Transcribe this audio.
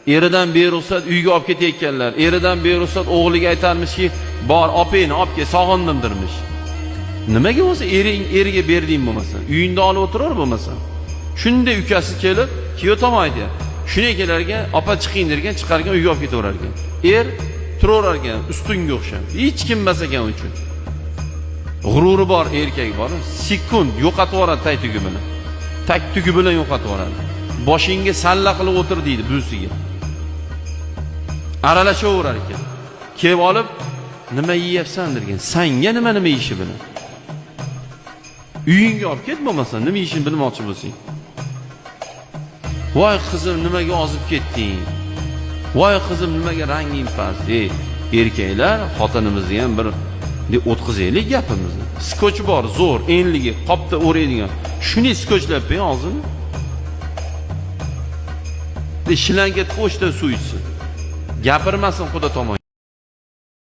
Eridan beruxsat uyga olib ketayotganlar. Eridan beruxsat o'g'liga aytarmishki, "Bor, openi olib kel, sog'indim"dirmish. Nimaga bo'lsa eriga berding bo'lmasa, uyingda olib o'tirar bo'lmasa. Shunday ukasi kelib, kuyov tomon aytadi. Shunday kelarga, "Opa chiqing" dergan, chiqargan uyga olib ketaverar ekan. Turaverar ekan, ustunga o'xshab. Hech kim emas ekan uchun. G'ururi bor erkak bor, sekund yo'qotib yuboradi tay tugi bilan. Tak tugi bilan yo'qotib yuboradi. Boshingga salla qilib o'tir deydi buvisiga. Aralashaverar ekan. Kelib olib, "Nima yeyapsan?" dergan. Senga nima yeyishi bilan? Uyingga olib ket bo'lmasa, nima yeyishini bilmoqchi bo'lsang. "Voy qizim, nimaga ozib ketding? Voy qizim, nimaga ranging past?" Erkaklar xotinimizni ham bir deb o'tkazaylik gapimizni. Skoch bor, zo'r, enligi, qopda o'raydigan. Shuni skochlab qo'ying og'zini. Shilanga qo'shdan suv ichsin. Gapirmasin xudo tomon